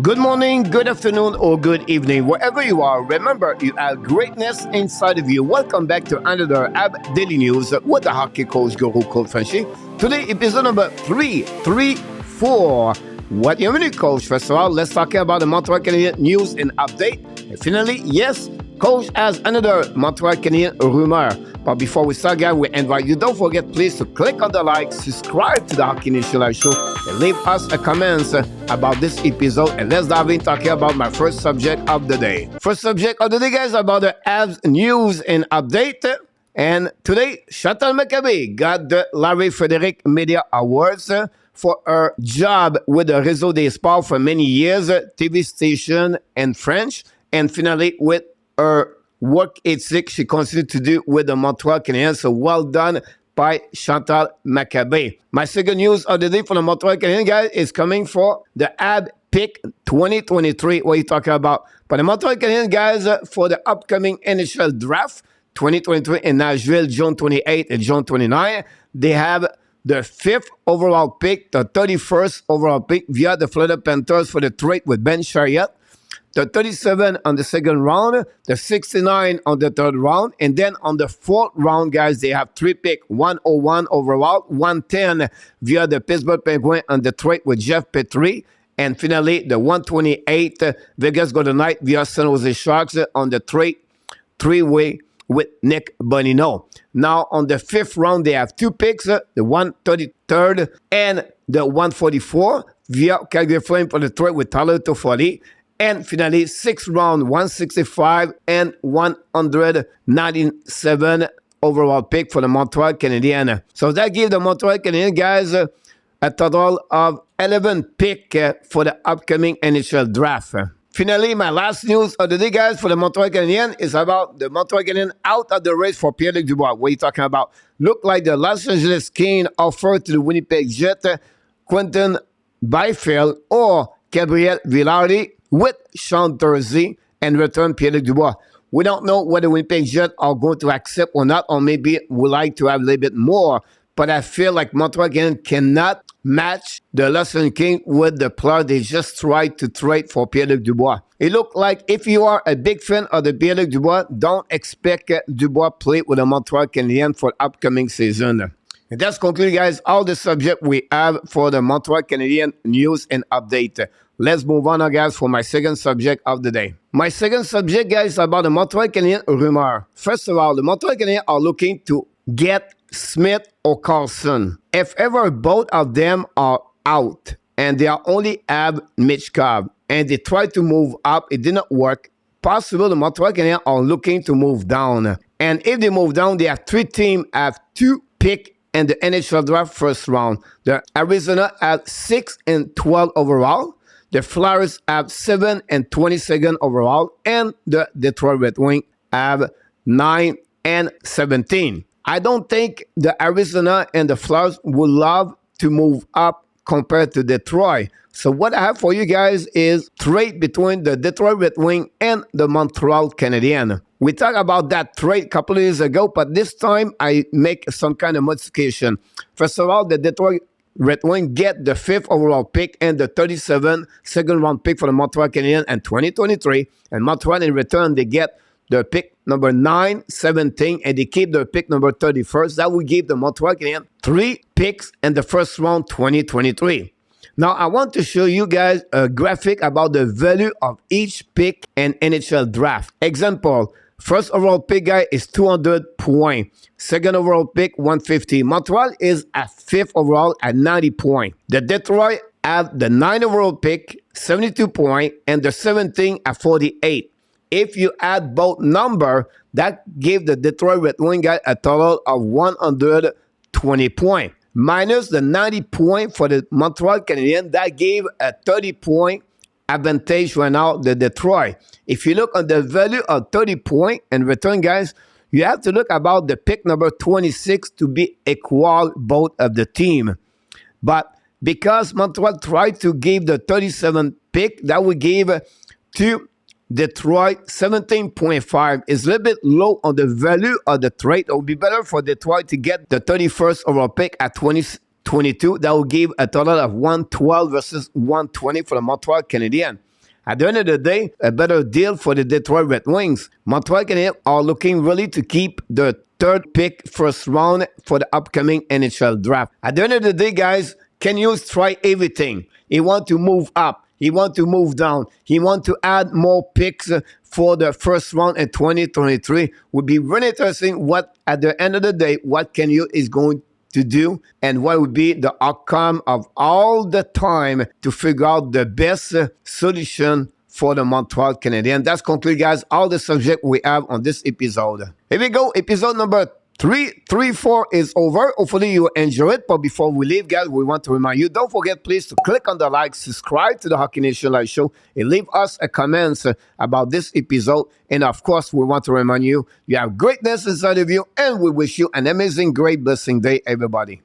Good morning, good afternoon, or good evening, wherever you are. Remember, you have greatness inside of you. Welcome back to another AB Daily News with the hockey coach Guru Coach FRENCHY. Today, episode number 334. What you mean, Coach? First of all, let's talk about the Montreal Canadiens news and update. And finally, yes, Coach has another Montreal Canadiens rumor. But before we start, guys, we invite you, don't forget, please, to click on the like, subscribe to the Hockey Nation Live Show, and leave us a comment about this episode. And let's dive in talking about my first subject of the day. First subject of the day, guys, about the Habs news and update. And today, Chantal Machabée got the Larry Frederick Media Awards for her job with the Réseau des Sports for many years, TV station and French, and finally with her work ethic she continued to do with the Montreal Canadiens. So well done by Chantal Machabée. My second news of the day for the Montreal Canadiens, guys, is coming for the AB pick 2023. What are you talking about? For the Montreal Canadiens, guys, for the upcoming NHL draft 2023 in Nashville, June 28 and June 29, they have the 5th overall pick, the 31st overall pick via the Florida Panthers for the trade with Ben Chariot, the 37 on the second round, the 69 on the third round, and then on the fourth round, guys, they have 3 picks, 101 overall, 110 via the Pittsburgh Penguins on the trade with Jeff Petrie, and finally the 128 Vegas Golden Knights via San Jose Sharks on the trade 3-way with Nick Bonino. Now, on the 5th round, they have 2 picks, the 133rd and the 144 via Calgary Flames for the trade with Tyler Toffoli. And finally, 6th round, 165 and 197 overall pick for the Montreal Canadiens. So that gives the Montreal Canadiens, guys, a total of 11 picks for the upcoming NHL draft. Finally, my last news of the day, guys, for the Montreal Canadiens is about the Montreal Canadiens out of the race for Pierre-Luc Dubois. What are you talking about? Look like the Los Angeles Kings offered to the Winnipeg Jets Quentin Byfield or Gabriel Vilardi with Sean Durzi and return Pierre-Luc Dubois. We don't know whether Winnipeg Jets are going to accept or not, or maybe would like to have a little bit more. But I feel like Montreal Canadiens cannot match the Los Angeles Kings with the player they just tried to trade for Pierre-Luc Dubois. It looked like if you are a big fan of the Pierre-Luc Dubois, don't expect Dubois play with the Montreal Canadiens for the upcoming season. And that's concluded, guys, all the subject we have for the Montreal Canadiens news and update. Let's move on now, guys, for my second subject of the day. My second subject, guys, is about the Montreal Canadiens rumor. First of all, the Montreal Canadiens are looking to get Smith or Carlson. If ever both of them are out and they are only have Michkov and they try to move up, it did not work. Possible the Montreal Canadiens are looking to move down. And if they move down, they have 3 teams have 2 picks in the NHL draft first round. The Arizona have 6 and 12 overall. The Flyers have 7 and 22nd overall. And the Detroit Red Wings have 9 and 17. I don't think the Arizona and the Flyers would love to move up compared to Detroit. So what I have for you guys is trade between the Detroit Red Wings and the Montreal Canadiens. We talked about that trade a couple of years ago, but this time I make some kind of modification. First of all, the Detroit Red Wings get the 5th overall pick and the 37th second round pick for the Montreal Canadiens in 2023. And Montreal in return, they get the pick number 9, 17, and they keep the pick number 31st. That will give the Montreal Canadiens 3 picks in the first round 2023. Now, I want to show you guys a graphic about the value of each pick in NHL draft. Example, first overall pick, guy, is 200 points. Second overall pick, 150. Montreal is at 5th overall at 90 points. The Detroit have the 9th overall pick, 72 points, and the 17th at 48. If you add both numbers, that gave the Detroit Red Wings guy a total of 120 points. Minus the 90 points for the Montreal Canadiens, that gave a 30-point advantage right now, the Detroit. If you look on the value of 30 points in return, guys, you have to look about the pick number 26 to be equal both of the team. But because Montreal tried to give the 37th pick, that would give to Detroit 17.5 is a little bit low on the value of the trade. It would be better for Detroit to get the 31st overall pick at 22. That will give a total of 112 versus 120 for the Montreal Canadiens. At the end of the day, a better deal for the Detroit Red Wings. Montreal Canadiens are looking really to keep the third pick first round for the upcoming NHL draft. At the end of the day, guys, Ken Hughes try everything. He want to move up. He want to move down. He want to add more picks for the first round in 2023. Would be really interesting what, at the end of the day, what Ken Hughes is going to do and what would be the outcome of all the time to figure out the best solution for the Montreal Canadiens. That's conclude, guys, all the subject we have on this episode. Here we go. Episode number 334 is over. Hopefully you enjoy it. But before we leave, guys, we want to remind you, don't forget, please, to click on the like, subscribe to the Hockey Nation Live Show, and leave us a comment about this episode. And of course, we want to remind you, you have greatness inside of you, and we wish you an amazing, great, blessing day, everybody.